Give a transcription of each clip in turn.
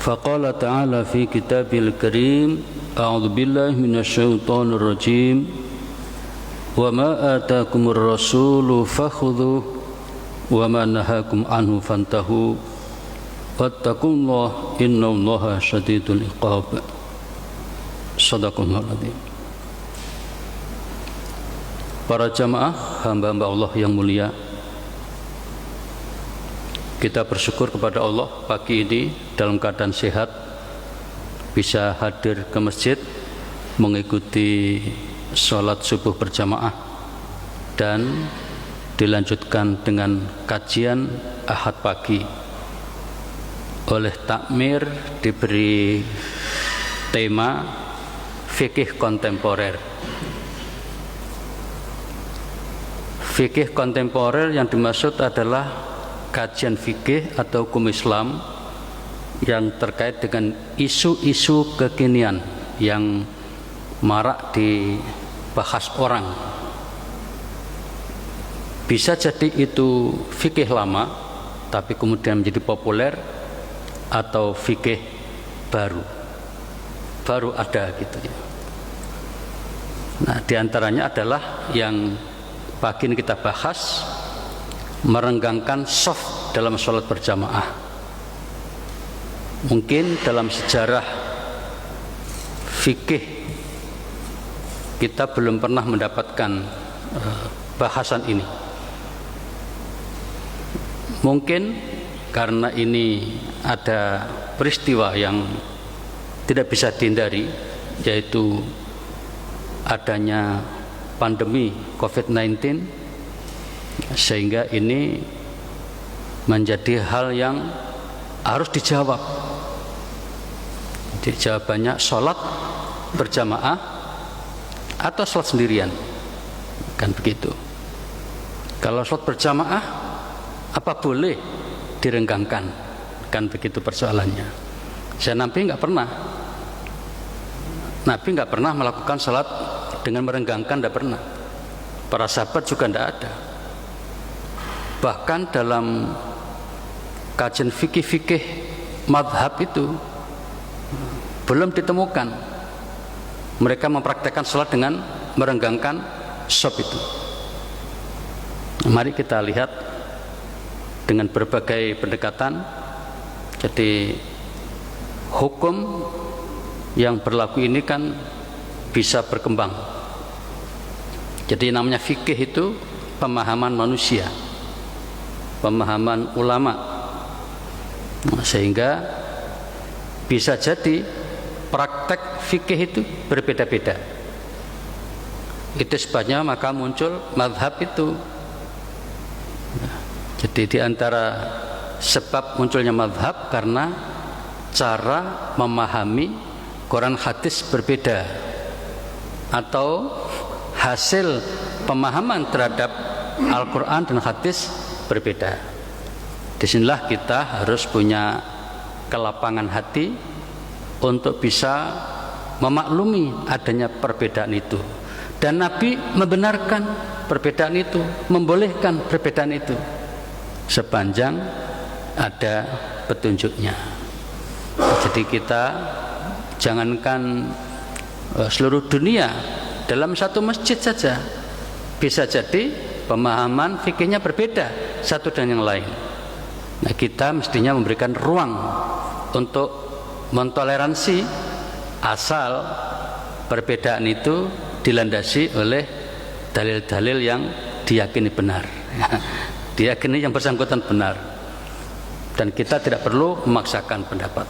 Faqala ta'ala fi kitabil karim, a'udzu billahi minasyaitonir rajim, wa ma atakumur rasulu fakhudhuhu wa ma nahakum anhu fantahu wattaqullaha innallaha syadidul iqab. Shadaqallahul adzim. Para jamaah hamba-hamba Allah yang mulia, kita bersyukur kepada Allah pagi ini dalam keadaan sehat bisa hadir ke masjid mengikuti sholat subuh berjamaah dan dilanjutkan dengan kajian Ahad pagi. Oleh takmir diberi tema fikih kontemporer. Fikih kontemporer yang dimaksud adalah kajian fikih atau hukum Islam yang terkait dengan isu-isu kekinian yang marak dibahas orang. Bisa jadi itu fikih lama tapi kemudian menjadi populer, atau fikih baru ada gitu ya. Nah, diantaranya adalah yang pagi ini kita bahas, merenggangkan shaf dalam sholat berjamaah. Mungkin dalam sejarah fikih kita belum pernah mendapatkan bahasan ini. Mungkin karena ini ada peristiwa yang tidak bisa dihindari, yaitu adanya pandemi COVID-19, sehingga ini menjadi hal yang harus dijawab. Jadi jawabannya sholat berjamaah atau sholat sendirian, kan begitu. Kalau sholat berjamaah, apa boleh direnggangkan, kan begitu persoalannya. Nabi nggak pernah melakukan sholat dengan merenggangkan, tidak pernah. Para sahabat juga tidak ada. Bahkan dalam kajian fikih madhab itu belum ditemukan mereka mempraktekkan sholat dengan merenggangkan shaf itu. Mari kita lihat dengan berbagai pendekatan. Jadi hukum yang berlaku ini kan bisa berkembang. Jadi namanya fikih itu pemahaman manusia, pemahaman ulama. Sehingga bisa jadi praktek fikih itu berbeda-beda. Itu sebabnya maka muncul mazhab itu. Jadi di antara sebab munculnya mazhab karena cara memahami Quran hadis berbeda, atau hasil pemahaman terhadap Al-Quran dan hadis berbeda. Disinilah kita harus punya kelapangan hati untuk bisa memaklumi adanya perbedaan itu, dan Nabi membenarkan perbedaan itu, membolehkan perbedaan itu sepanjang ada petunjuknya. Jadi kita jangankan seluruh dunia, dalam satu masjid saja bisa jadi pemahaman fikihnya berbeda satu dan yang lain. Nah, kita mestinya memberikan ruang untuk mentoleransi, asal perbedaan itu dilandasi oleh dalil-dalil yang diyakini benar, diyakini yang bersangkutan benar, dan kita tidak perlu memaksakan pendapat.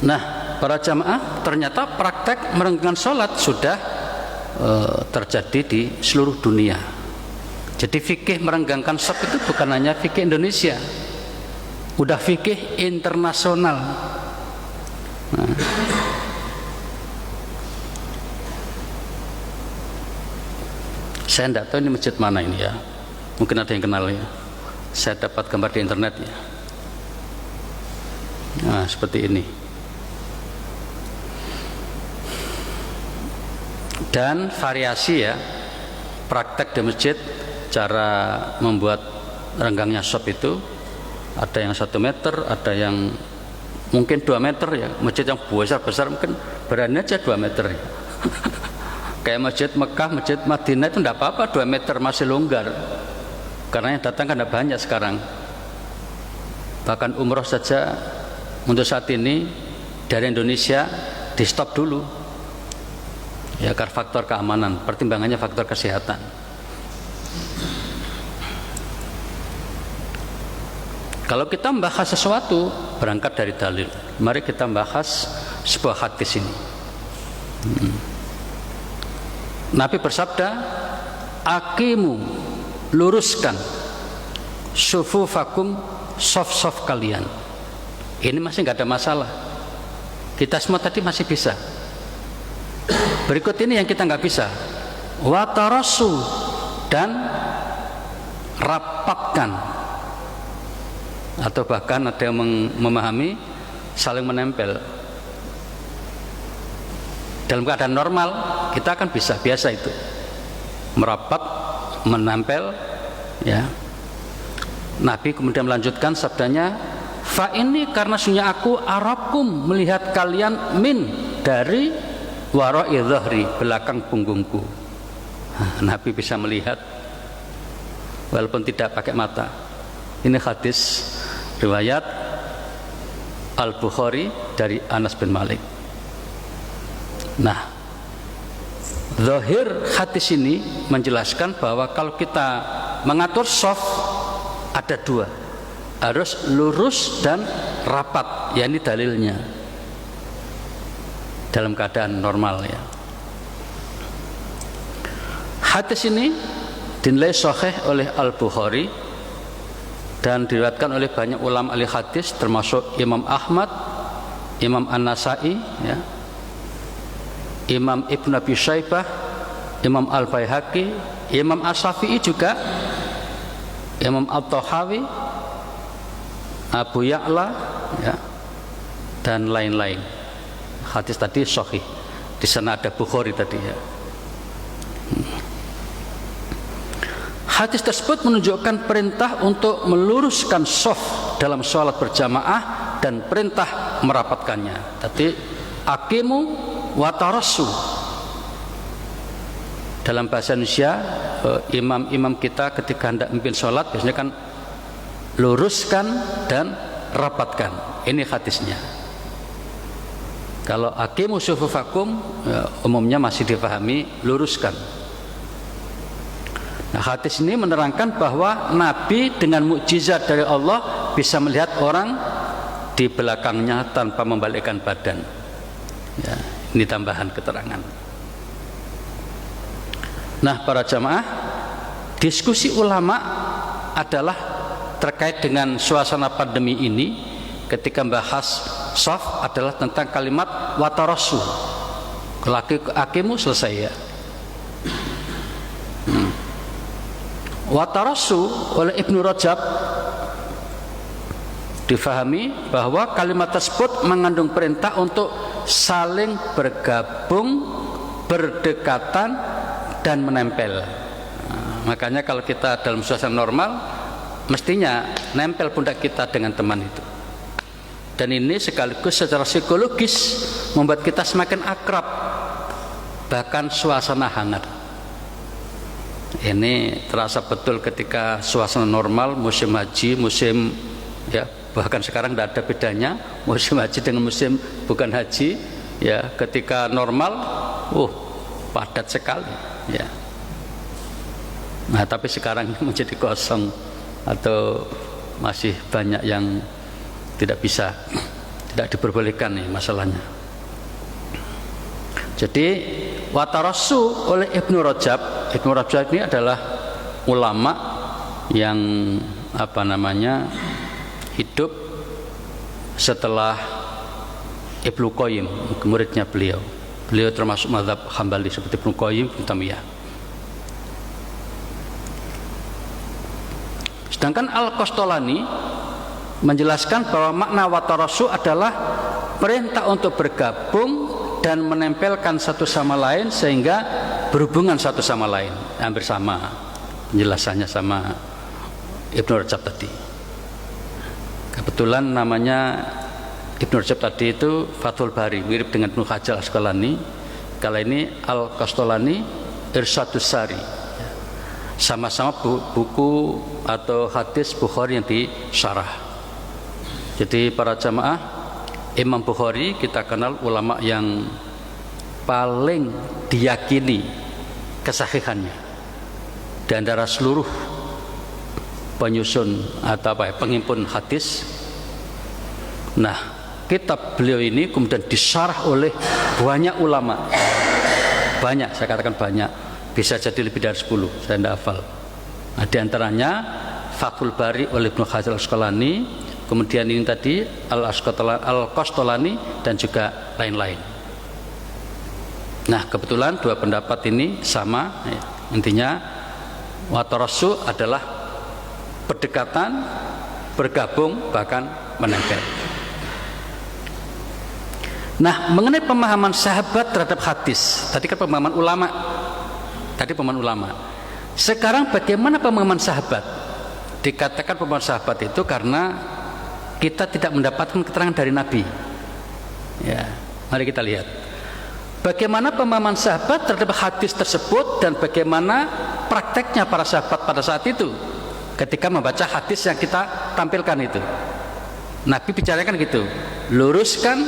Nah, para jamaah, ternyata praktek merenggangkan sholat sudah terjadi di seluruh dunia. Jadi fikih merenggangkan shaf itu bukan hanya fikih Indonesia, udah fikih internasional. Nah, saya tidak tahu ini masjid mana ini ya, mungkin ada yang kenal ya. Saya dapat gambar di internet ya. Nah, seperti ini. Dan variasi ya, praktek di masjid cara membuat renggangnya shaf itu Ada yang 1 meter, ada yang mungkin 2 meter ya. Masjid yang besar mungkin berani aja 2 meter ya. Kayak masjid Mekah, masjid Madinah itu tidak apa-apa 2 meter masih longgar. Karena yang datang kan tidak banyak sekarang. Bahkan umroh saja untuk saat ini dari Indonesia di stop dulu. Ya karena faktor keamanan, pertimbangannya faktor kesehatan. Kalau kita membahas sesuatu berangkat dari dalil. Mari kita membahas sebuah hadis ini. Nabi bersabda, "Aqimu, luruskan sufufakum, sof-sof kalian." Ini masih nggak ada masalah. Kita semua tadi masih bisa. Berikut ini yang kita nggak bisa. Watarasu, dan rapatkan, atau bahkan ada yang memahami saling menempel. Dalam keadaan normal kita akan bisa, biasa itu merapat, menempel ya. Nabi kemudian melanjutkan sabdanya, fa ini karena sunya aku arakum, melihat kalian min, dari wara'i dhahri, belakang punggungku. Nabi bisa melihat walaupun tidak pakai mata. Ini hadis riwayat Al-Bukhari dari Anas bin Malik. Nah, zahir hadis ini menjelaskan bahwa kalau kita mengatur shaf ada 2, harus lurus dan rapat. Ya, ini dalilnya dalam keadaan normal ya. Hadis ini dinilai sahih oleh Al-Bukhari dan diriwayatkan oleh banyak ulama ahli hadis termasuk Imam Ahmad, Imam An-Nasai ya, Imam Ibn Abi Syaibah, Imam Al-Baihaqi, Imam As-Syafi'i juga, Imam At-Tahawi, Abu Ya'la ya, dan lain-lain. Hadis tadi sahih. Di sana ada Bukhari tadi ya. Hadis tersebut menunjukkan perintah untuk meluruskan shaf dalam sholat berjamaah dan perintah merapatkannya. Tadi aqimu watarasu. Dalam bahasa Indonesia, imam-imam kita ketika hendak memimpin sholat biasanya kan luruskan dan rapatkan. Ini hadisnya. Kalau aqimu sufufakum, umumnya masih dipahami luruskan. Nah, hadis ini menerangkan bahwa Nabi dengan mukjizat dari Allah bisa melihat orang di belakangnya tanpa membalikkan badan. Ya, ini tambahan keterangan. Nah, para jamaah, diskusi ulama adalah terkait dengan suasana pandemi ini. Ketika membahas shaf adalah tentang kalimat watarasu. Laki akimu selesai ya. Watarasu oleh Ibnu Rajab difahami bahwa kalimat tersebut mengandung perintah untuk saling bergabung, berdekatan dan menempel. Makanya kalau kita dalam suasana normal mestinya nempel pundak kita dengan teman itu. Dan ini sekaligus secara psikologis membuat kita semakin akrab, bahkan suasana hangat. Ini terasa betul ketika suasana normal, musim haji, musim ya, bahkan sekarang tidak ada bedanya musim haji dengan musim bukan haji ya. Ketika normal padat sekali ya. Nah, tapi sekarang menjadi kosong atau masih banyak yang tidak diperbolehkan nih masalahnya. Jadi watarasu oleh Ibnu Rajab. Ibnu Rajab ini adalah ulama yang hidup setelah Ibnu Qayyim, muridnya beliau. Beliau termasuk mazhab Hambali seperti Ibnu Qayyim, Ibnu Taimiyah. Sedangkan Al-Qastolani menjelaskan bahwa makna watarasu adalah perintah untuk bergabung dan menempelkan satu sama lain sehingga berhubungan satu sama lain. Hampir sama penjelasannya sama Ibnu Rajab tadi. Kebetulan namanya Ibnu Rajab tadi itu Fathul Bari, mirip dengan Ibnu Hajar Asqalani. Kalau ini Al-Qastolani Irsyadus Sari. Sama-sama buku atau hadis Bukhari yang disyarah. Jadi para jamaah, Imam Bukhari kita kenal ulama yang paling diyakini kesahihannya di antara seluruh penyusun atau penghimpun hadis. Nah, kitab beliau ini kemudian disyarah oleh banyak ulama. Banyak, saya katakan banyak. Bisa jadi lebih dari 10, saya tidak hafal. Nah, di antaranya Fathul Bari oleh Ibnu Hajar Asqalani, kemudian ini tadi Al-Qastolani dan juga lain-lain. Nah, kebetulan dua pendapat ini sama. Intinya watarasu adalah berdekatan, bergabung, bahkan menempel. Nah, mengenai pemahaman sahabat terhadap hadis, tadi kan pemahaman ulama. Sekarang bagaimana pemahaman sahabat? Dikatakan pemahaman sahabat itu karena kita tidak mendapatkan keterangan dari Nabi. Ya, mari kita lihat bagaimana pemahaman sahabat terhadap hadis tersebut dan bagaimana prakteknya para sahabat pada saat itu ketika membaca hadis yang kita tampilkan itu. Nabi bicarakan gitu, luruskan,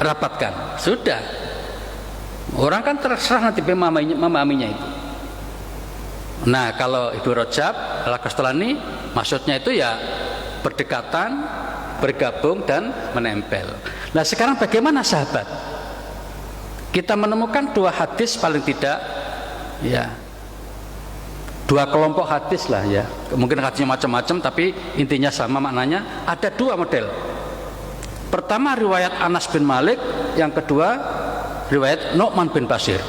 rapatkan, sudah. Orang kan terserah nanti memahaminya itu. Nah, kalau Ibnu Rajab Al-Qastolani maksudnya itu ya berdekatan, bergabung dan menempel. Nah, sekarang bagaimana sahabat? Kita menemukan dua hadis paling tidak, ya, dua kelompok hadis lah ya, mungkin hadisnya macam-macam tapi intinya sama maknanya. Ada dua model. Pertama riwayat Anas bin Malik, yang kedua riwayat Nu'man bin Bashir.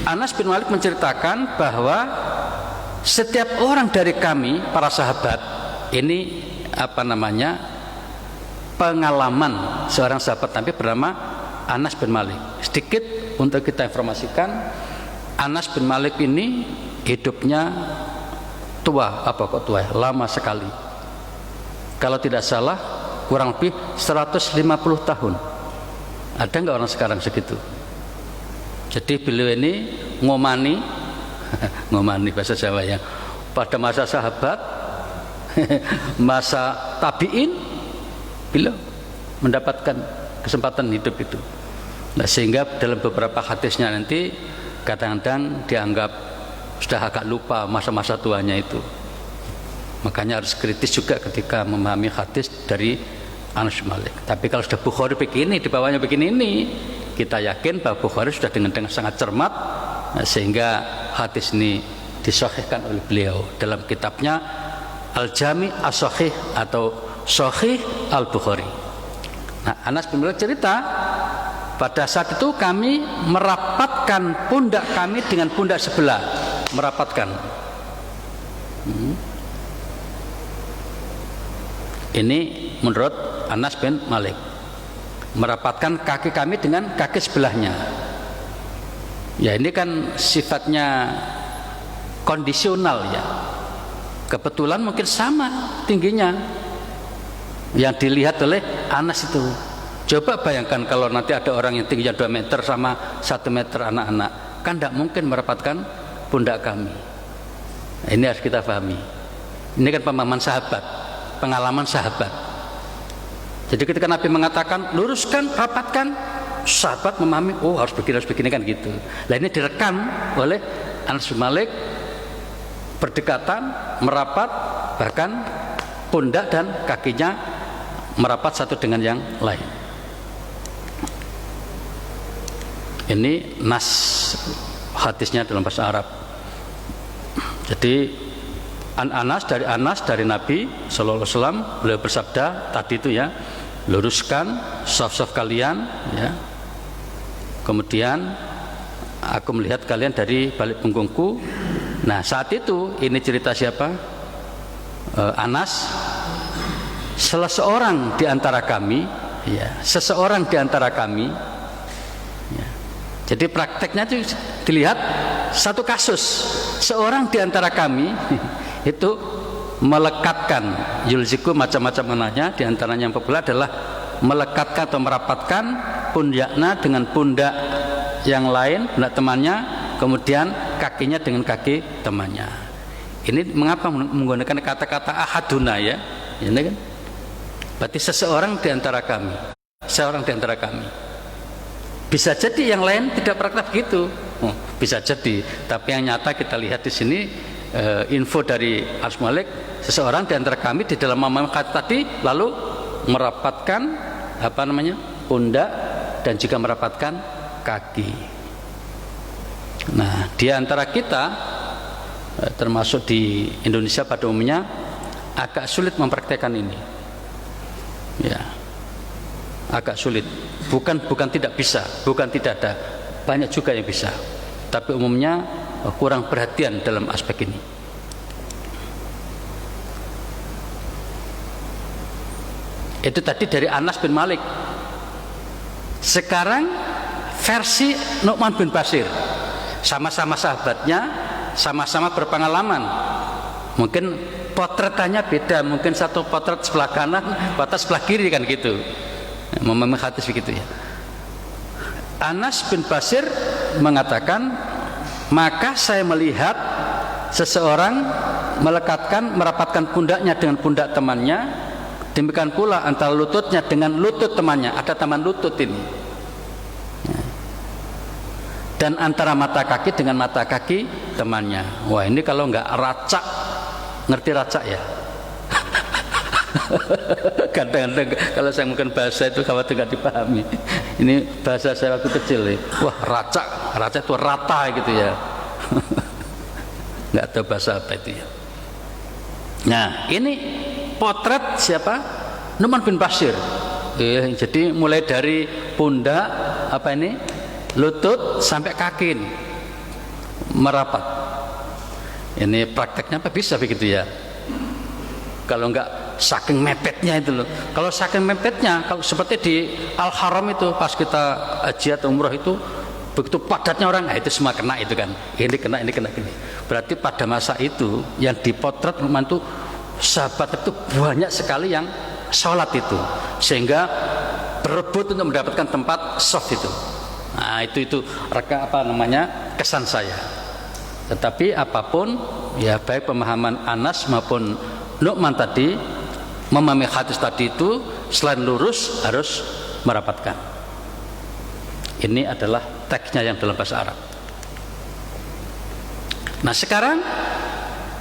Anas bin Malik menceritakan bahwa setiap orang dari kami para sahabat ini pengalaman seorang sahabat Nabi bernama Anas bin Malik. Sedikit untuk kita informasikan, Anas bin Malik ini hidupnya lama sekali. Kalau tidak salah kurang lebih 150 tahun. Ada nggak orang sekarang segitu? Jadi beliau ini ngomani bahasa Jawa ya, pada masa sahabat, masa tabi'in, beliau mendapatkan kesempatan hidup itu. Nah, sehingga dalam beberapa hadisnya nanti kadang-kadang dianggap sudah agak lupa masa-masa tuanya itu. Makanya harus kritis juga ketika memahami hadis dari Anas bin Malik. Tapi kalau sudah Bukhari begini, di bawahnya begini ini, kita yakin bahwa Bukhari sudah dengan sangat cermat, sehingga hadis ini disahihkan oleh beliau dalam kitabnya Al-Jami As-Sahih atau Sahih Al-Bukhari. Nah, Anas bin Malik cerita, pada saat itu kami merapatkan pundak kami dengan pundak sebelah, merapatkan. Ini menurut Anas bin Malik, merapatkan kaki kami dengan kaki sebelahnya. Ya, ini kan sifatnya kondisional ya. Kebetulan mungkin sama tingginya yang dilihat oleh Anas itu. Coba bayangkan kalau nanti ada orang yang tingginya 2 meter sama 1 meter anak-anak, kan tidak mungkin merapatkan pundak kami. Ini harus kita pahami. Ini kan pemahaman sahabat, pengalaman sahabat. Jadi ketika Nabi mengatakan luruskan, rapatkan, sahabat memahami, oh harus begini kan gitu. Nah, ini direkam oleh Anas bin Malik, berdekatan, merapat, bahkan pundak dan kakinya merapat satu dengan yang lain. Ini nas hadisnya dalam bahasa Arab. Jadi Anas dari Nabi Sallallahu Alaihi Wasallam, beliau bersabda tadi itu ya, luruskan saf-saf kalian ya. Kemudian aku melihat kalian dari balik punggungku. Nah, saat itu ini cerita siapa? Anas, salah seorang di antara kami ya, seseorang di antara kami ya. Jadi prakteknya itu dilihat satu kasus, seorang di antara kami itu melekatkan. Yulziku macam-macam maknanya, di antaranya yang populer adalah melekatkan atau merapatkan pundaknya dengan pundak yang lain, pundak temannya, kemudian kakinya dengan kaki temannya. Ini mengapa menggunakan kata-kata ahaduna ya? Ini kan? Berarti seseorang di antara kami, seorang di antara kami. Bisa jadi yang lain tidak praktek begitu. Bisa jadi, tapi yang nyata kita lihat di sini info dari Anas Malik, seseorang di antara kami di dalam memahami kata tadi lalu merapatkan pundak dan juga merapatkan kaki. Nah, di antara kita termasuk di Indonesia pada umumnya agak sulit mempraktekkan ini. Ya. Agak sulit. Bukan tidak bisa, bukan tidak ada. Banyak juga yang bisa. Tapi umumnya kurang perhatian dalam aspek ini. Itu tadi dari Anas bin Malik. Sekarang versi Nu'man bin Bashir. Sama-sama sahabatnya, sama-sama berpengalaman. Mungkin potretannya beda, mungkin satu potret sebelah kanan, potret sebelah kiri kan gitu. Memahami hadis begitu ya. Anas bin Bashir mengatakan, maka saya melihat seseorang merapatkan pundaknya dengan pundak temannya, demikian pula antara lututnya dengan lutut temannya, ada taman lutut ini. Dan antara mata kaki dengan mata kaki temannya. Wah, ini kalau nggak racak, ngerti racak ya? Kadang-kadang kalau saya mungkin bahasa itu khawatir nggak dipahami. Ini bahasa saya waktu kecil ya. Wah, racak itu rata gitu ya. Nggak tahu bahasa apa itu ya. Nah, ini potret siapa? Nu'man bin Bashir. Jadi mulai dari pundak lutut sampai kaki ini merapat. Ini prakteknya apa bisa begitu ya? Kalau enggak saking mepetnya itu loh. Kalau saking mepetnya, kalau seperti di Al-Haram itu pas kita haji atau umrah itu begitu padatnya orang, nah itu semua kena itu kan. Ini kena, ini kena gini. Berarti pada masa itu yang dipotret Nu'man itu sahabat itu banyak sekali yang sholat itu, sehingga berebut untuk mendapatkan tempat soft itu. Nah, itu kesan saya. Tetapi apapun ya, baik pemahaman Anas maupun Nu'man tadi, memahami hadis tadi itu selain lurus harus merapatkan. Ini adalah teksnya yang dalam bahasa Arab. Nah, sekarang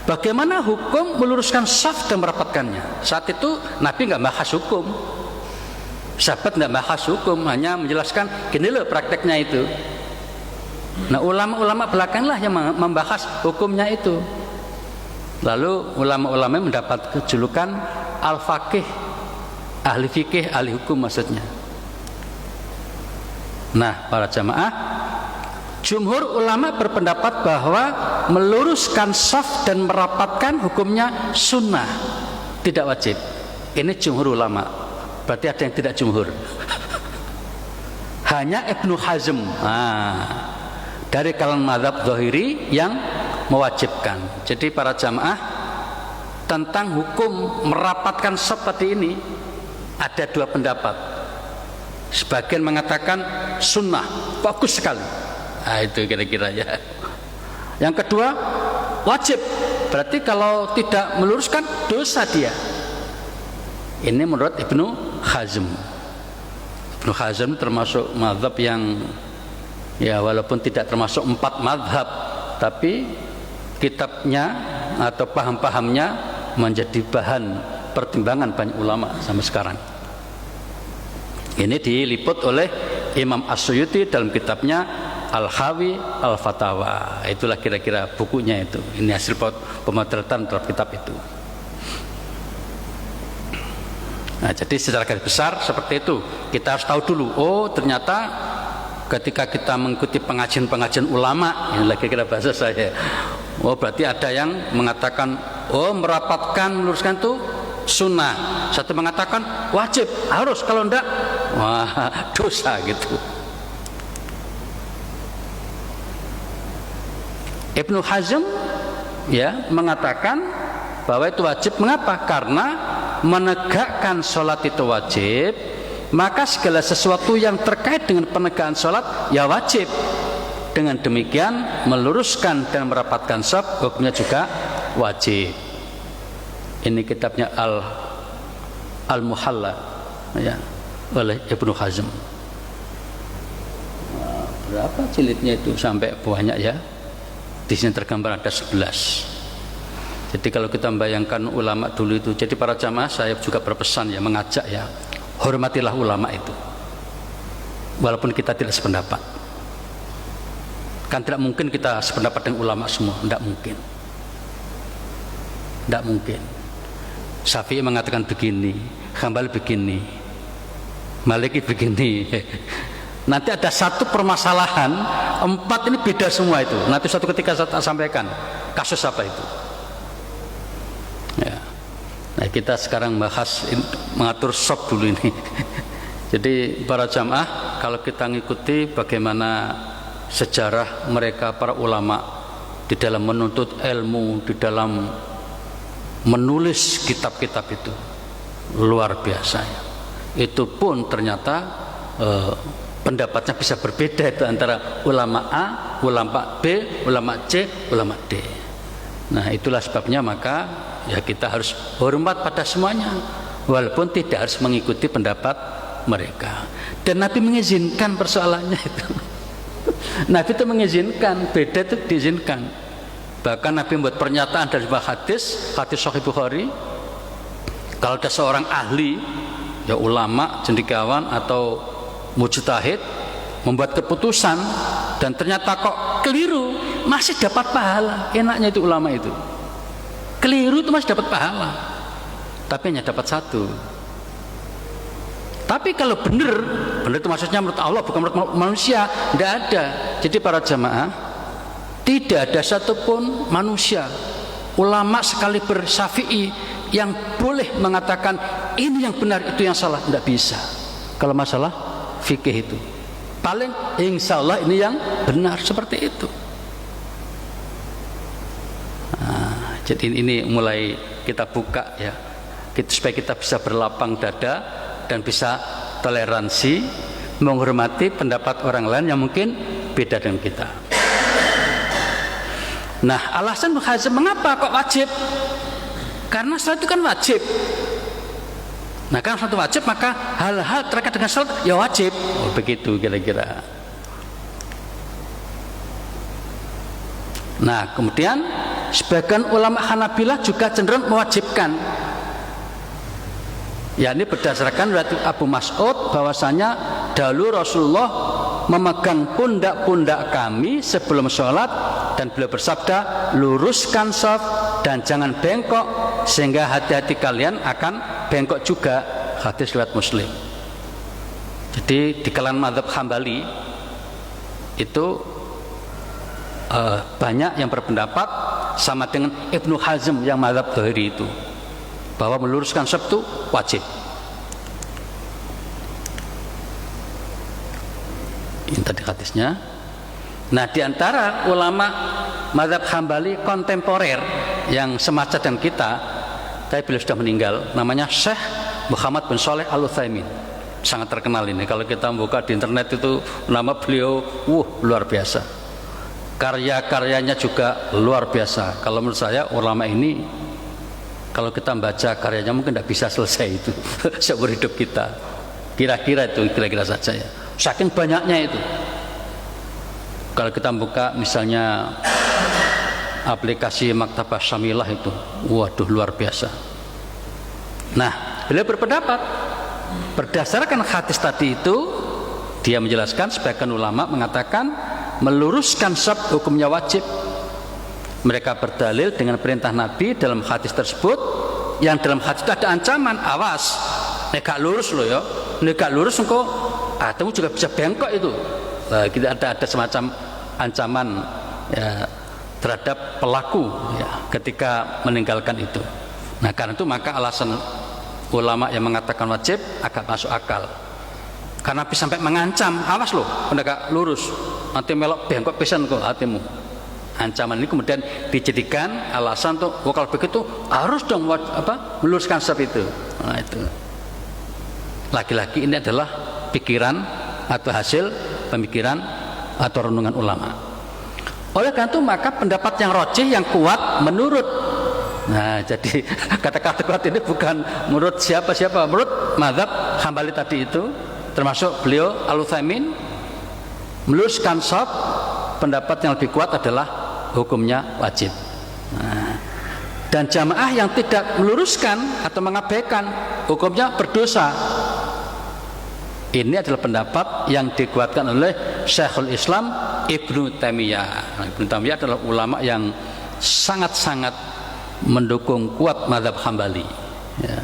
bagaimana hukum meluruskan shaf dan merapatkannya? Saat itu Nabi nggak bahas hukum, sahabat nggak bahas hukum, hanya menjelaskan gini loh prakteknya itu. Nah, ulama-ulama belakanglah yang membahas hukumnya itu. Lalu ulama-ulama mendapat kejulukan al-faqih, ahli fikih, ahli hukum maksudnya. Nah, para jamaah, jumhur ulama berpendapat bahwa meluruskan shaf dan merapatkan hukumnya sunnah, tidak wajib. Ini jumhur ulama. Berarti ada yang tidak jumhur. Hanya Ibnu Hazm dari kalangan mazhab Zahiri yang mewajibkan. Jadi para jamaah, tentang hukum merapatkan shaf tadi ini ada dua pendapat. Sebagian mengatakan sunnah, bagus sekali. Nah, itu kira-kira ya. Yang kedua wajib, berarti kalau tidak meluruskan dosa dia. Ini menurut Ibnu Hazm. Ibnu Hazm termasuk mazhab yang ya walaupun tidak termasuk 4 mazhab, tapi kitabnya atau paham-pahamnya menjadi bahan pertimbangan banyak ulama sampai sekarang. Ini diliput oleh Imam As-Suyuti dalam kitabnya Al-Hawi Al-Fatawa. Itulah kira-kira bukunya itu. Ini hasil pemotretan terhadap kitab itu. Nah, jadi secara garis besar seperti itu. Kita harus tahu dulu, oh ternyata ketika kita mengikuti pengajian-pengajian ulama, inilah kira-kira bahasa saya. Oh, berarti ada yang mengatakan, oh merapatkan, meluruskan itu sunnah. Satu mengatakan wajib, harus, kalau enggak wah dosa gitu. Ibnu Hazm ya mengatakan bahwa itu wajib. Mengapa? Karena menegakkan sholat itu wajib, maka segala sesuatu yang terkait dengan penegakan sholat ya wajib. Dengan demikian meluruskan dan merapatkan shaf hukumnya juga wajib. Ini kitabnya Al-Muhalla ya, oleh Ibnu Hazm. Berapa jilidnya itu? Sampai banyak ya. Di sini tergambar ada 11. Jadi kalau kita membayangkan ulama dulu itu, jadi para jamaah saya juga berpesan ya, mengajak ya, hormatilah ulama itu. Walaupun kita tidak sependapat. Kan tidak mungkin kita sependapat dengan ulama semua, tidak mungkin. Tidak mungkin. Syafi'i mengatakan begini, Hambali begini, Maliki begini. Nanti ada satu permasalahan, 4 ini beda semua itu. Nanti suatu ketika saya sampaikan kasus apa itu. Ya. Nah, kita sekarang bahas mengatur shaf dulu ini. Jadi para jamaah, kalau kita ngikuti bagaimana sejarah mereka para ulama di dalam menuntut ilmu, di dalam menulis kitab-kitab itu luar biasa ya. Itu pun ternyata pendapatnya bisa berbeda itu antara ulama A, ulama B, ulama C, ulama D. Nah, itulah sebabnya maka ya kita harus hormat pada semuanya walaupun tidak harus mengikuti pendapat mereka. Dan Nabi mengizinkan persoalannya itu. Nabi itu mengizinkan, beda itu diizinkan. Bahkan Nabi membuat pernyataan dari sebuah hadis Sahih Bukhari, kalau ada seorang ahli ya ulama, cendekiawan atau mujtahid membuat keputusan dan ternyata kok keliru, masih dapat pahala. Enaknya itu ulama itu, keliru itu masih dapat pahala, tapi hanya dapat 1. Tapi kalau benar itu maksudnya menurut Allah, bukan menurut manusia, tidak ada. Jadi para jamaah, tidak ada satupun manusia, ulama sekalipun Syafi'i, yang boleh mengatakan ini yang benar, itu yang salah. Tidak bisa. Kalau masalah fikih itu paling insya Allah ini yang benar, seperti itu. Nah, jadi ini mulai kita buka ya, supaya kita bisa berlapang dada dan bisa toleransi, menghormati pendapat orang lain yang mungkin beda dengan kita. Nah, alasan Ibnu Hazm mengapa kok wajib? Karena salat itu kan wajib. Nah, karena salat wajib, maka hal-hal terkait dengan salat ya wajib. Oh, begitu kira-kira. Nah, kemudian sebagian ulama Hanabilah juga cenderung mewajibkan. Ya, ini berdasarkan riwayat Abu Mas'ud bahwasanya dahulu Rasulullah memegang pundak-pundak kami sebelum sholat dan beliau bersabda, luruskan shaf dan jangan bengkok sehingga hati-hati kalian akan bengkok juga. Hadis riwayat Muslim. Jadi di kalangan mazhab Hambali itu banyak yang berpendapat sama dengan Ibnu Hazm yang mazhab Zahiri itu, bahwa meluruskan shaf itu wajib. Ini tadi hadisnya. Nah, di antara ulama mazhab Hambali kontemporer yang semasa dengan kita, tapi beliau sudah meninggal, namanya Syekh Muhammad bin Shalih Al-Utsaimin. Sangat terkenal ini. Kalau kita buka di internet itu nama beliau, luar biasa. Karya-karyanya juga luar biasa. Kalau menurut saya ulama ini, kalau kita membaca karyanya mungkin tidak bisa selesai itu seumur hidup kita. Kira-kira itu, kira-kira saja ya. Saking banyaknya itu. Kalau kita buka misalnya aplikasi Maktabah Syamilah itu, waduh luar biasa. Nah, beliau berpendapat berdasarkan hadis tadi itu, dia menjelaskan sebagian ulama mengatakan meluruskan shaf hukumnya wajib. Mereka berdalil dengan perintah Nabi dalam hadis tersebut, yang dalam hadis itu ada ancaman, awas, nek gak lurus loh ya, nek gak lurus engkau kamu juga bisa bengkok itu. Nah, kita ada semacam ancaman ya, terhadap pelaku ya, ketika meninggalkan itu. Nah, karena itu maka alasan ulama yang mengatakan wajib agak masuk akal. Karena Nabi sampai mengancam, awas loh, nek gak lurus, nanti melok bengkok pisan kok hatimu. Ancaman ini kemudian dijadikan alasan untuk kalau begitu harus dong meluruskan saf itu. Nah, itu. Lagi-lagi ini adalah pikiran atau hasil pemikiran atau renungan ulama. Oleh karena itu maka pendapat yang rajih yang kuat menurut, nah jadi kata-kata kuat ini bukan menurut siapa-siapa, menurut mazhab Hambali tadi itu, termasuk beliau Al-Utsaimin, meluruskan shaf, pendapat yang lebih kuat adalah hukumnya wajib. Nah, dan jamaah yang tidak meluruskan atau mengabaikan hukumnya berdosa. Ini adalah pendapat yang dikuatkan oleh Syekhul Islam Ibnu Taimiyah. Ibnu Taimiyah adalah ulama yang sangat-sangat mendukung kuat mazhab Hambali. Ya.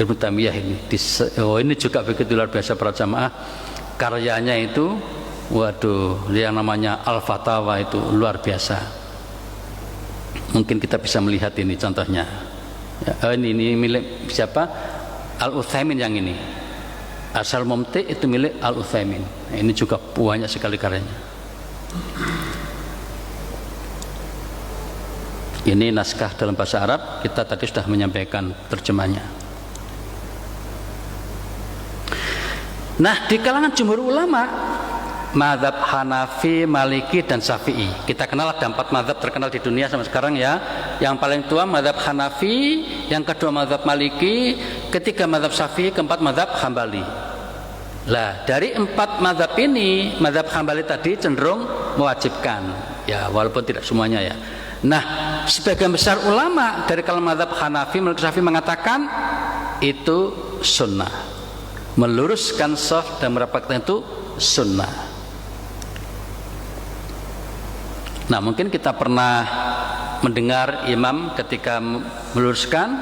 Ibnu Taimiyah ini juga begitu luar biasa para jamaah. Karyanya itu, waduh, yang namanya Al-Fatawa itu luar biasa. Mungkin kita bisa melihat ini contohnya. Ya, ini milik siapa? Al-Utsaimin yang ini. Asal Mumti itu milik Al-Utsaimin. Ini juga banyak sekali karyanya. Ini naskah dalam bahasa Arab, kita tadi sudah menyampaikan terjemahnya. Nah, di kalangan jumhur ulama, mazhab Hanafi, Maliki dan Syafi'i. Kita kenal ada 4 mazhab terkenal di dunia sampai sekarang ya. Yang paling tua mazhab Hanafi, yang kedua mazhab Maliki, ketiga mazhab Syafi'i, keempat mazhab Hambali. Lah, dari 4 mazhab ini, mazhab Hambali tadi cenderung mewajibkan. Ya, walaupun tidak semuanya ya. Nah, sebagian besar ulama dari kalangan mazhab Hanafi, Maliki, Syafi'i mengatakan itu sunnah. Meluruskan shaf dan merapatkan itu sunnah. Nah, mungkin kita pernah mendengar imam ketika meluruskan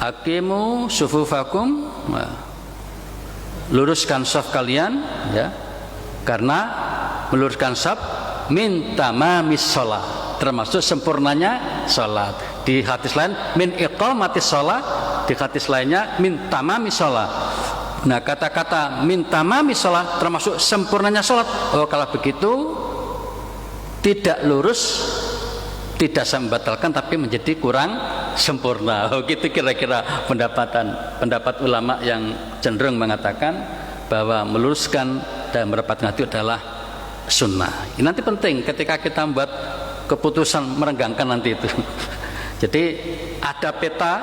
aqimu sufufakum, luruskan shaf kalian ya, karena meluruskan shaf min tamamis shalah, termasuk sempurnanya salat. Di hadis lain min iqamatis shalah, di hadis lainnya min tamamis shalah. Nah, kata-kata min tamamis shalah termasuk sempurnanya salat. Oh, kalau begitu tidak lurus, tidak membatalkan, tapi menjadi kurang sempurna. Oh, gitu kira-kira pendapat ulama yang cenderung mengatakan bahwa meluruskan dan merapatkan itu adalah sunnah. Ini nanti penting ketika kita membuat keputusan merenggangkan nanti itu. Jadi ada peta,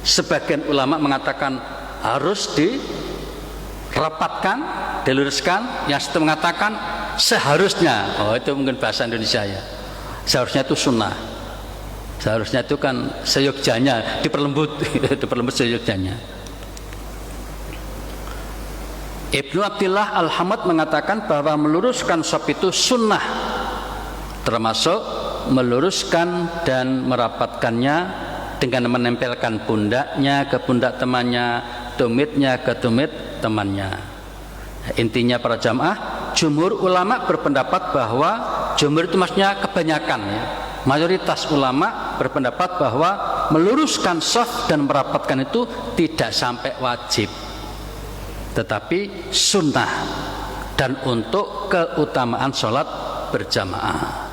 sebagian ulama mengatakan harus dirapatkan, diluruskan, yang satu mengatakan seharusnya. Oh, itu mungkin bahasa Indonesia ya. Seharusnya itu sunnah. Seharusnya itu kan seyogjanya, diperlembut, diperlembut seyogjanya. Ibnu Abdillah Al-Hamad mengatakan bahwa meluruskan shaf itu sunnah, termasuk meluruskan dan merapatkannya dengan menempelkan pundaknya ke pundak temannya, tumitnya ke tumit temannya. Intinya para jamaah, jumhur ulama berpendapat bahwa, jumhur itu maksudnya kebanyakan ya, mayoritas ulama berpendapat bahwa meluruskan shaf dan merapatkan itu tidak sampai wajib, tetapi sunnah dan untuk keutamaan sholat berjamaah.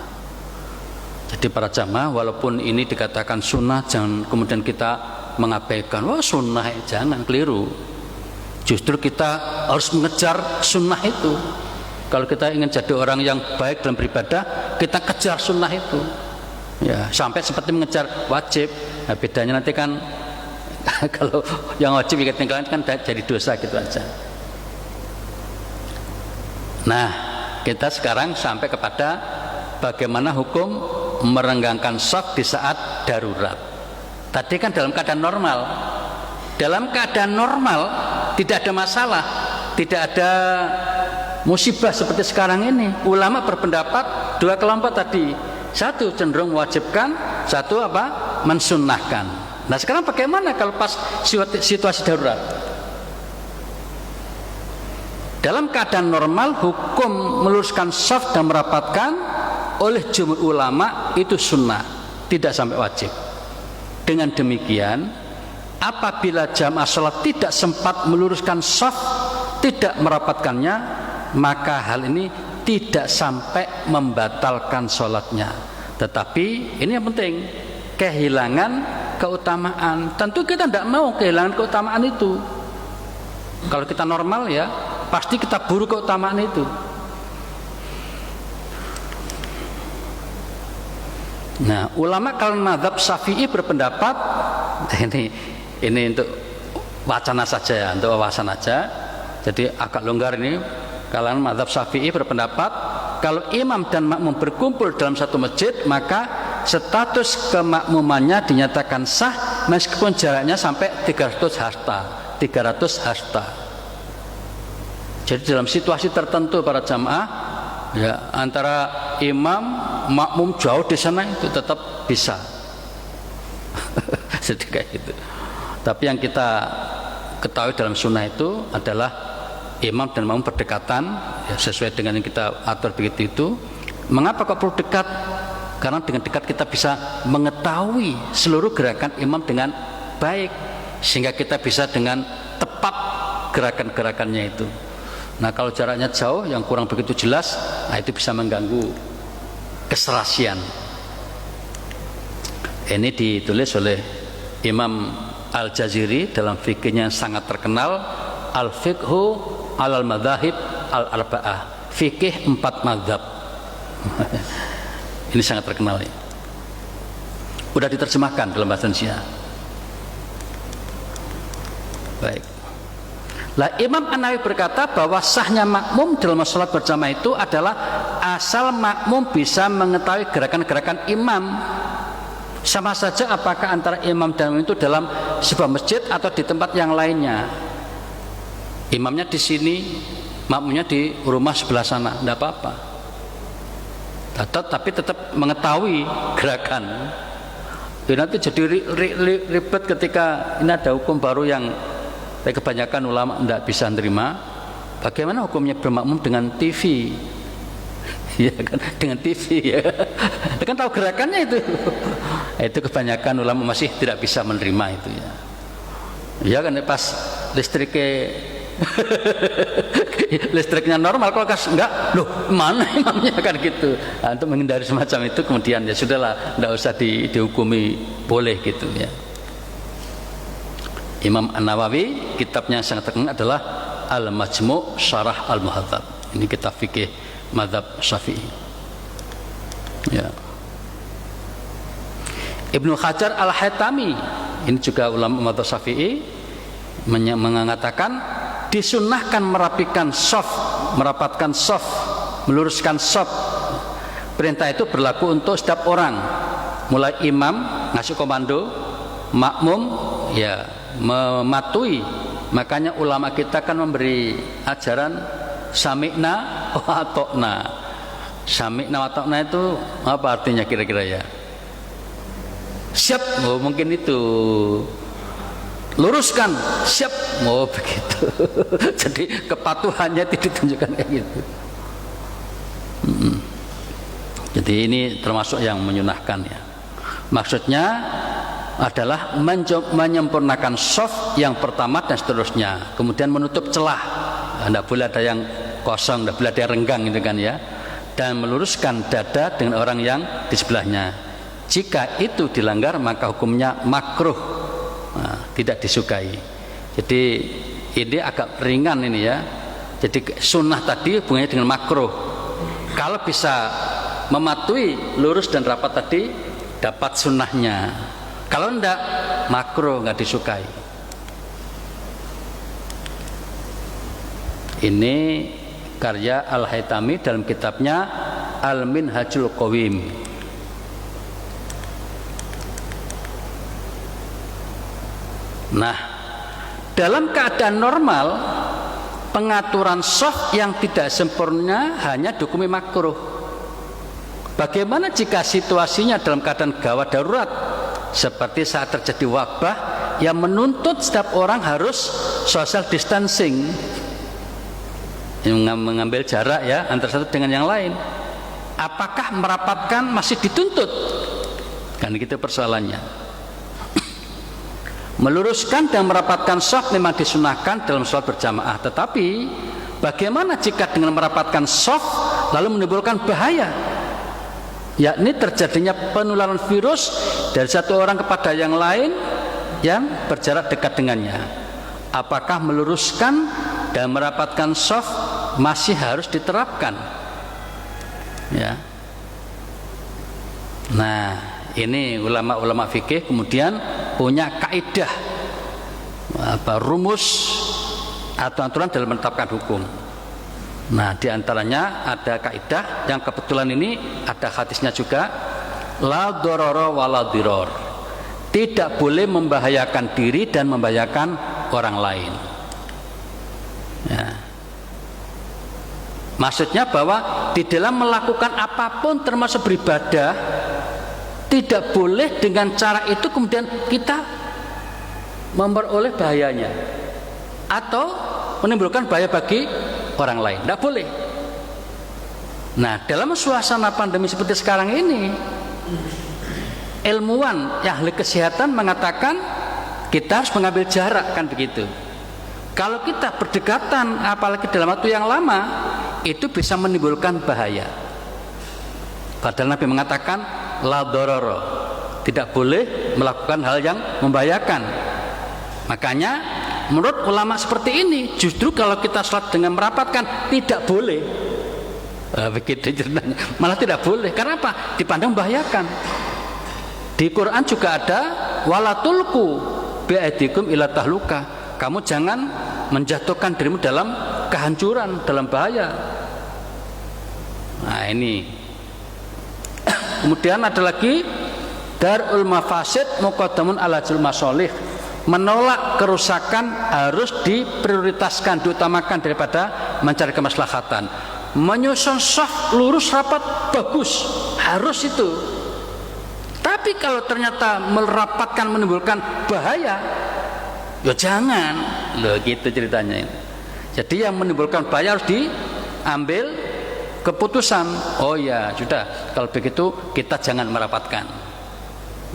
Jadi para jamaah, walaupun ini dikatakan sunnah, jangan kemudian kita mengabaikan. Wah, sunnah, jangan, keliru. Justru kita harus mengejar sunnah itu. Kalau kita ingin jadi orang yang baik dalam beribadah, kita kejar sunnah itu ya, sampai seperti mengejar wajib. Nah, bedanya nanti kan kalau yang wajib kita tinggalkan kan jadi dosa gitu aja. Nah, kita sekarang sampai kepada bagaimana hukum merenggangkan shaf di saat darurat. Tadi kan dalam keadaan normal. Dalam keadaan normal tidak ada masalah, tidak ada musibah seperti sekarang ini. Ulama berpendapat dua kelompok tadi. Satu cenderung mewajibkan, satu mensunnahkan. Nah, sekarang bagaimana kalau pas situasi darurat? Dalam keadaan normal, hukum meluruskan shaf dan merapatkan oleh jumhur ulama itu sunnah, tidak sampai wajib. Dengan demikian, apabila jamaah sholat tidak sempat meluruskan shaf, tidak merapatkannya, maka hal ini tidak sampai membatalkan sholatnya. Tetapi ini yang penting, kehilangan keutamaan. Tentu kita tidak mau kehilangan keutamaan itu. Kalau kita normal ya, pasti kita buru keutamaan itu. Nah, ulama kalangan mazhab Syafi'i berpendapat, ini untuk wacana saja ya, untuk wawasan aja. Jadi agak longgar ini. Kalangan mazhab Syafi'i berpendapat kalau imam dan makmum berkumpul dalam satu masjid, maka status kemakmumannya dinyatakan sah meskipun jaraknya sampai 300 hasta. Jadi dalam situasi tertentu para jamaah ya, antara imam makmum jauh di sana itu tetap bisa. Jadi kayak gitu. Tapi yang kita ketahui dalam sunnah itu adalah imam dan makmum berdekatan ya, sesuai dengan yang kita atur begitu itu. Mengapa kok perlu dekat? Karena dengan dekat kita bisa mengetahui seluruh gerakan imam dengan baik, sehingga kita bisa dengan tepat gerakan-gerakannya itu. Nah, kalau jaraknya jauh yang kurang begitu jelas, nah itu bisa mengganggu keserasian. Ini ditulis oleh Imam Al-Jaziri dalam fikihnya yang sangat terkenal, Al-Fiqhu alal madzahib al-arba'ah, fikih 4 mazhab. Ini sangat terkenal ya. Udah diterjemahkan dalam bahasa Indonesia. Baik. Lah Imam An-Nawawi berkata bahwa sahnya makmum dalam salat berjamaah itu adalah asal makmum bisa mengetahui gerakan-gerakan imam. Sama saja apakah antara imam dan makmum itu dalam sebuah masjid atau di tempat yang lainnya. Imamnya di sini, makmumnya di rumah sebelah sana, tidak apa-apa. Tapi tetap mengetahui gerakan. Ya, nanti jadi ribet ketika ini ada hukum baru yang kebanyakan ulama tidak bisa menerima. Bagaimana hukumnya bermakmum dengan TV? Ya kan, dengan TV ya. Kan tahu gerakannya itu. Itu kebanyakan ulama masih tidak bisa menerima itu ya. Ya kan pas listriknya normal, kalau enggak, loh mana imamnya kan gitu. Nah, untuk menghindari semacam itu kemudian ya sudahlah, tidak usah dihukumi boleh gitu ya. Imam An-Nawawi kitabnya yang sangat terkenal adalah Al-Majmu' Syarah Al-Muhadzab. Ini kitab fikih mazhab Syafi'i. Ya. Ibnu Hajar Al-Haytami, ini juga ulama mazhab Syafi'i, mengatakan disunnahkan merapatkan soft, meluruskan soft. Perintah itu berlaku untuk setiap orang, mulai imam ngasih komando, makmum ya mematuhi. Makanya ulama kita kan memberi ajaran sami'na wa ata'na. Sami'na wa ata'na itu apa artinya kira-kira ya? Siap, oh, mungkin itu. Luruskan, siap, mau begitu. Jadi kepatuhannya tidak ditunjukkan kayak gitu. Jadi ini termasuk yang menyunahkan ya. Maksudnya adalah menyempurnakan soft yang pertama dan seterusnya, kemudian menutup celah. Tidak boleh ada yang kosong, tidak boleh ada yang renggang gitu kan ya. Dan meluruskan dada dengan orang yang di sebelahnya. Jika itu dilanggar maka hukumnya makruh. Nah, tidak disukai. Jadi ini agak ringan ini ya. Jadi sunnah tadi hubungannya dengan makruh. Kalau bisa mematuhi lurus dan rapat tadi dapat sunnahnya. Kalau enggak makruh, enggak disukai. Ini karya Al-Haytami dalam kitabnya Al-Minhajul Qawim. Nah, dalam keadaan normal pengaturan soft yang tidak sempurna hanya dihukumi makruh. Bagaimana jika situasinya dalam keadaan gawat darurat seperti saat terjadi wabah yang menuntut setiap orang harus social distancing, mengambil jarak ya antara satu dengan yang lain? Apakah merapatkan masih dituntut? Kan gitu persoalannya. Meluruskan dan merapatkan shaf memang disunahkan dalam sholat berjamaah, tetapi bagaimana jika dengan merapatkan shaf lalu menimbulkan bahaya, yakni terjadinya penularan virus dari satu orang kepada yang lain yang berjarak dekat dengannya. Apakah meluruskan dan merapatkan shaf masih harus diterapkan? Ya. Nah, ini ulama-ulama fikih kemudian punya kaidah, rumus atau aturan dalam menetapkan hukum. Nah, diantaranya ada kaidah yang kebetulan ini ada hadisnya juga, la dororo wala diror, tidak boleh membahayakan diri dan membahayakan orang lain. Ya. Maksudnya bahwa di dalam melakukan apapun termasuk beribadah, tidak boleh dengan cara itu kemudian kita memperoleh bahayanya atau menimbulkan bahaya bagi orang lain. Tidak boleh. Nah, dalam suasana pandemi seperti sekarang ini, ilmuwan ahli kesehatan mengatakan kita harus mengambil jarak, kan begitu. Kalau kita berdekatan apalagi dalam waktu yang lama, itu bisa menimbulkan bahaya. Padahal Nabi mengatakan la dororo, tidak boleh melakukan hal yang membahayakan. Makanya menurut ulama seperti ini, justru kalau kita sholat dengan merapatkan tidak boleh. Begitu ceritanya, malah tidak boleh. Karena apa? Dipandang membahayakan. Di Quran juga ada wala tulku bi'aidikum ila tahluka, kamu jangan menjatuhkan dirimu dalam kehancuran, dalam bahaya. Nah, ini. Kemudian ada lagi darul mafasid muqaddamun ala jul masolih, menolak kerusakan harus diprioritaskan, diutamakan daripada mencari kemaslahatan. Menyusun shaf lurus rapat bagus, harus itu. Tapi kalau ternyata merapatkan menimbulkan bahaya, ya jangan. Loh, gitu ceritanya ini. Jadi yang menimbulkan bahaya harus diambil keputusan. Oh ya, sudah, kalau begitu kita jangan merapatkan.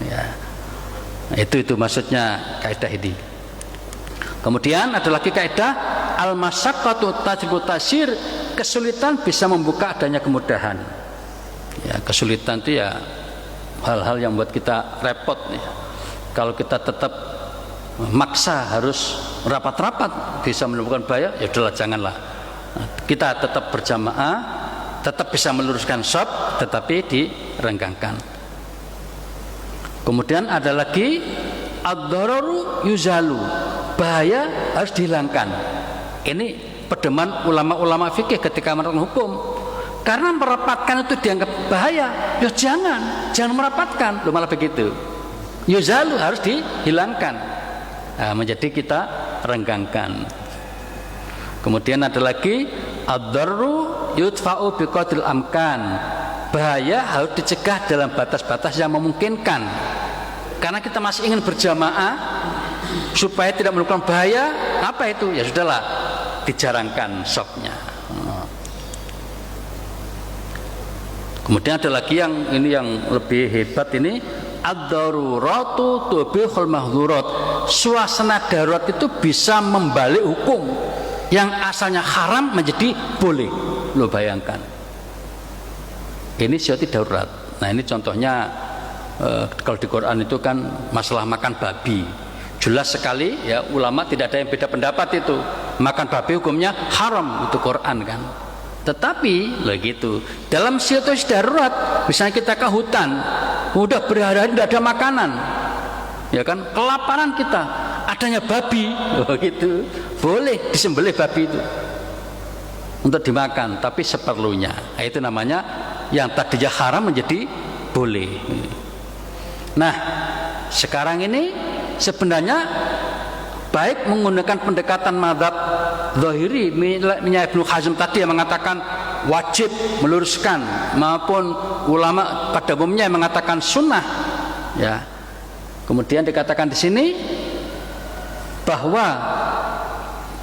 Ya. Itu maksudnya kaidah ini. Kemudian ada lagi kaidah al-masyaqqatu tajlibu tasir, kesulitan bisa membuka adanya kemudahan. Ya, kesulitan itu ya hal-hal yang membuat kita repot nih. Kalau kita tetap maksa harus rapat-rapat bisa menimbulkan bahaya, ya udahlah, janganlah. Kita tetap berjamaah, tetap bisa meluruskan shaf, tetapi direnggangkan. Kemudian ada lagi ad-dararu yuzalu, bahaya harus dihilangkan. Ini pedoman ulama-ulama fikih ketika menerapkan hukum. Karena merapatkan itu dianggap bahaya, ya jangan merapatkan. Loh, malah begitu. Yuzalu harus dihilangkan. Nah, menjadi kita renggangkan. Kemudian ada lagi ad-darru yudfa'u biqadril amkan, bahaya harus dicegah dalam batas-batas yang memungkinkan. Karena kita masih ingin berjamaah supaya tidak menimbulkan bahaya, apa itu? Ya sudahlah, dijarangkan shafnya. Kemudian ada lagi yang ini yang lebih hebat, ini ad-daruratu tubihul mahdzurat, suasana darurat itu bisa membalik hukum yang asalnya haram menjadi boleh. Lo bayangkan, ini syai'ati darurat. Nah, ini contohnya kalau di Quran itu kan masalah makan babi, jelas sekali ya, ulama tidak ada yang beda pendapat itu. Makan babi hukumnya haram, itu Quran kan. Tetapi loh gitu, dalam situasi darurat, misalnya kita ke hutan, udah berhari-hari tidak ada makanan, ya kan, kelaparan kita, adanya babi, loh gitu, boleh disembelih babi itu untuk dimakan, tapi seperlunya. Nah, itu namanya yang tadinya haram menjadi boleh. Nah, sekarang ini sebenarnya baik menggunakan pendekatan mazhab zahiri minyak Ibnu Hazm tadi yang mengatakan wajib meluruskan, maupun ulama pada umumnya yang mengatakan sunnah, ya. Kemudian dikatakan di sini bahwa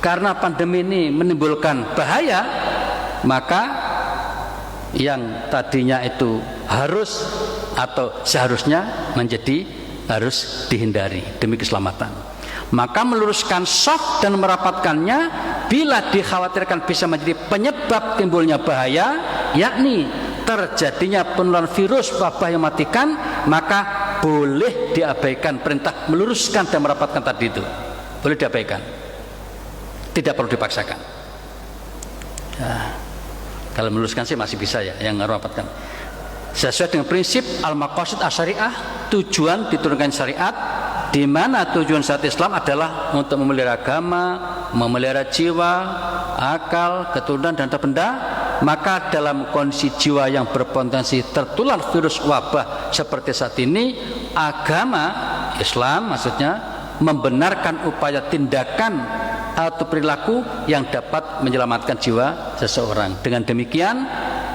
karena pandemi ini menimbulkan bahaya, maka yang tadinya itu harus atau seharusnya menjadi harus dihindari demi keselamatan. Maka meluruskan shaf dan merapatkannya bila dikhawatirkan bisa menjadi penyebab timbulnya bahaya, yakni terjadinya penularan virus wabah yang mematikan, maka boleh diabaikan perintah meluruskan dan merapatkan tadi itu. Boleh diabaikan, tidak perlu dipaksakan. Kalau meluruskan sih masih bisa ya, yang merapatkan sesuai dengan prinsip al-maqasid asyariah, tujuan diturunkan syariat, di mana tujuan syariat Islam adalah untuk memelihara agama, memelihara jiwa, akal, keturunan dan harta benda. Maka dalam kondisi jiwa yang berpotensi tertular virus wabah seperti saat ini, agama Islam maksudnya membenarkan upaya tindakan atau perilaku yang dapat menyelamatkan jiwa seseorang. Dengan demikian,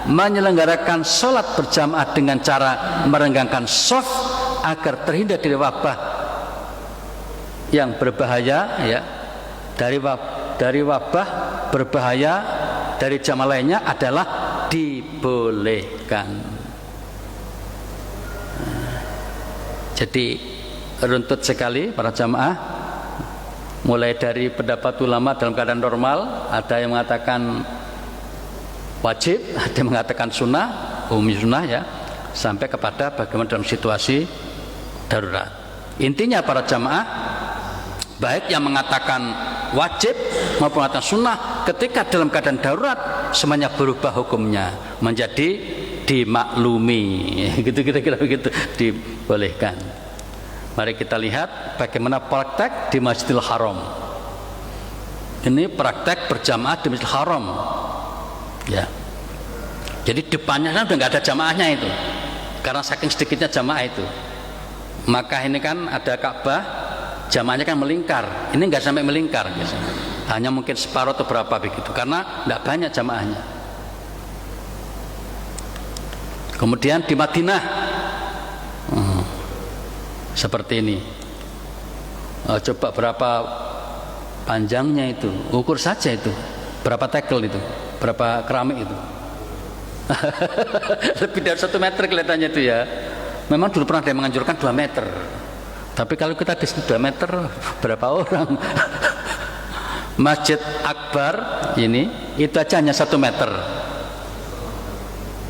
menyelenggarakan sholat berjamaah dengan cara merenggangkan shaf agar terhindar dari wabah yang berbahaya, ya, dari wabah berbahaya dari jamaah lainnya adalah dibolehkan. Jadi runtut sekali para jamaah, mulai dari pendapat ulama dalam keadaan normal, ada yang mengatakan wajib, ada yang mengatakan sunnah, umum sunnah ya, sampai kepada bagaimana dalam situasi darurat. Intinya para jamaah, baik yang mengatakan wajib maupun mengatakan sunnah, ketika dalam keadaan darurat semuanya berubah hukumnya menjadi dimaklumi, gitu kira-kira begitu, dibolehkan. Mari kita lihat bagaimana praktek di Masjidil Haram. Ini praktek berjamaah di Masjidil Haram. Ya, jadi depannya kan udah nggak ada jamaahnya itu, karena saking sedikitnya jamaah itu. Maka ini kan ada Ka'bah, jamaahnya kan melingkar. Ini nggak sampai melingkar biasanya, hanya mungkin separuh atau berapa begitu, karena nggak banyak jamaahnya. Kemudian di Madinah seperti ini. Coba berapa panjangnya itu, ukur saja itu, berapa tekel itu, berapa keramik itu. Lebih dari 1 meter kelihatannya itu ya. Memang dulu pernah ada yang menganjurkan 2 meter, tapi kalau kita di sini 2 meter berapa orang? Masjid Akbar ini itu aja hanya 1 meter.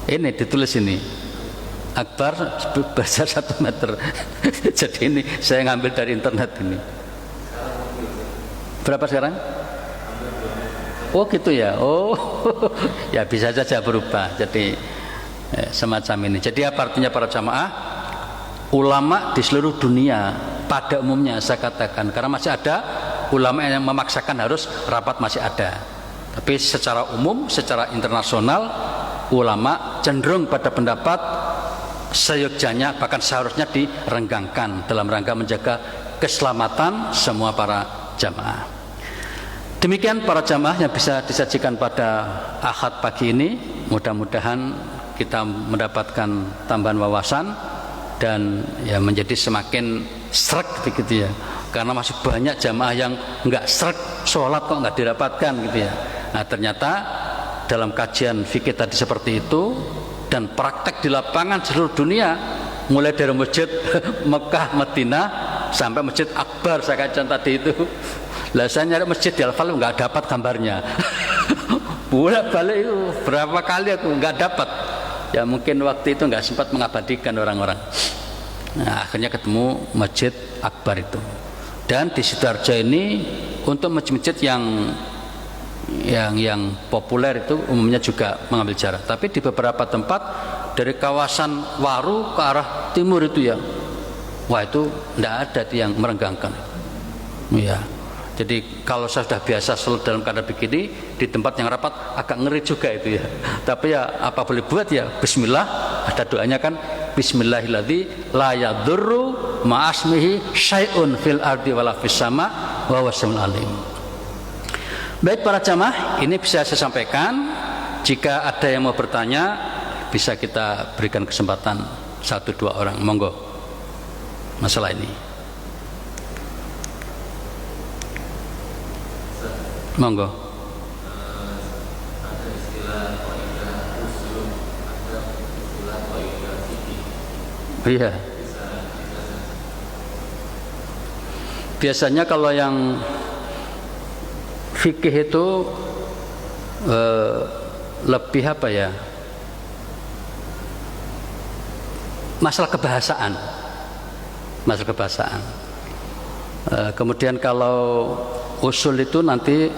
Ini ditulis ini Akbar besar 1 meter. Jadi ini saya ngambil dari internet ini. Berapa sekarang? Oh gitu ya. Oh ya bisa saja berubah. Jadi semacam ini. Jadi apa artinya para jamaah? Ulama di seluruh dunia pada umumnya saya katakan, karena masih ada ulama yang memaksakan harus rapat, masih ada. Tapi secara umum, secara internasional, ulama cenderung pada pendapat seyogyanya, bahkan seharusnya direnggangkan dalam rangka menjaga keselamatan semua para jamaah. Demikian para jamaah yang bisa disajikan pada Ahad pagi ini. Mudah-mudahan kita mendapatkan tambahan wawasan dan ya menjadi semakin sreg begitu ya, karena masih banyak jamaah yang nggak sreg sholat kok nggak didapatkan gitu ya. Nah ternyata dalam kajian fikih tadi seperti itu, dan praktek di lapangan seluruh dunia, mulai dari masjid Mekah, Madinah sampai masjid Akbar saya kajian tadi itu. Lah saya nyari masjid di Al-Fal nggak dapat gambarnya. Bolak-balik itu berapa kali aku nggak dapat. Ya mungkin waktu itu nggak sempat mengabadikan orang-orang. Nah, akhirnya ketemu Masjid Akbar itu. Dan di Sidoarjo ini untuk masjid-masjid yang populer itu umumnya juga mengambil jarak. Tapi di beberapa tempat dari kawasan Waru ke arah timur itu ya, wah itu tidak ada yang merenggangkan. Ya. Jadi kalau saya sudah biasa selalu dalam keadaan begini, di tempat yang rapat agak ngeri juga itu ya. Tapi ya apa boleh buat ya, bismillah, ada doanya kan, bismillahilladzi la yadurru ma'asmihi syai'un fil ardi wala fis sama wa huwas samiul alim. Baik para jamaah, ini bisa saya sampaikan. Jika ada yang mau bertanya, bisa kita berikan kesempatan 1-2 orang, monggo masalah ini. Monggo. Ada istilah kaidah usul, ada istilah kaidah fikih. Iya. Biasanya kalau yang fikih itu lebih apa ya? masalah kebahasaan. Masalah kebahasaan. Kemudian kalau usul itu nanti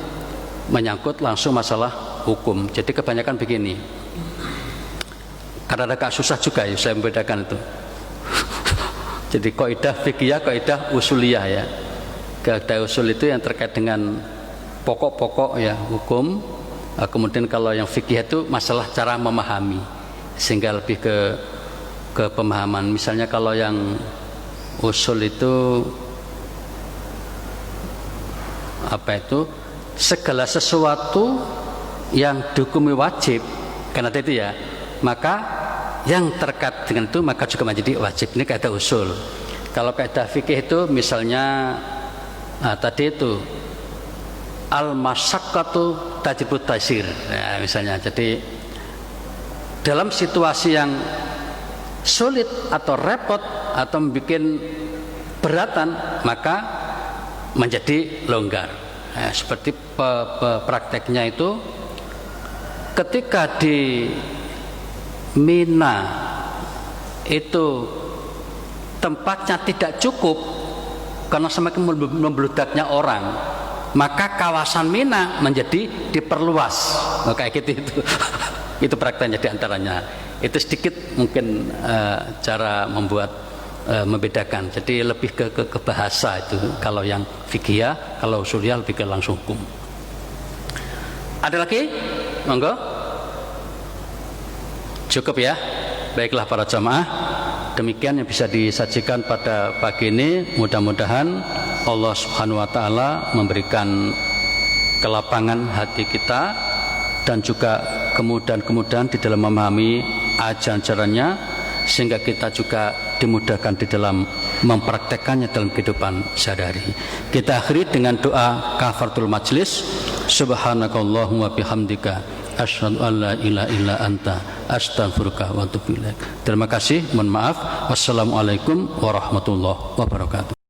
menyangkut langsung masalah hukum. Jadi kebanyakan begini. Karena agak susah juga ya saya membedakan itu. Jadi kaidah fikih, kaidah usuliyah ya. Kaidah usul itu yang terkait dengan pokok-pokok ya hukum. Kemudian kalau yang fikih itu masalah cara memahami, sehingga lebih ke pemahaman. Misalnya kalau yang usul itu apa itu? Segala sesuatu yang dihukumi wajib karena itu ya, maka yang terkait dengan itu maka juga menjadi wajib. Ini kaidah usul. Kalau kaidah fikih itu misalnya tadi itu al-masyaqqatu tajibut taysir. Nah, misalnya jadi dalam situasi yang sulit atau repot atau membuat beratan maka menjadi longgar. Nah, seperti prakteknya itu ketika di Mina itu tempatnya tidak cukup karena semakin membludaknya orang, maka kawasan Mina menjadi diperluas. Kayak gitu itu. Itu prakteknya di antaranya. Itu sedikit mungkin cara membuat membedakan. Jadi lebih ke bahasa itu. Kalau yang fikih, kalau usuliyah lebih ke langsung hukum. Ada lagi? Monggo. Cukup ya. Baiklah para jamaah, demikian yang bisa disajikan pada pagi ini. Mudah-mudahan Allah Subhanahu wa taala memberikan kelapangan hati kita dan juga kemudahan-kemudahan di dalam memahami ajaran-ajarannya, sehingga kita juga dimudahkan di dalam mempraktekannya dalam kehidupan sehari-hari. Kita akhiri dengan doa kafaratul majlis. Subhanakallahumma bihamdika asyhadu an la ilaha illa anta astaghfiruka wa atubu ilaik. Terima kasih, mohon maaf. Wassalamualaikum warahmatullahi wabarakatuh.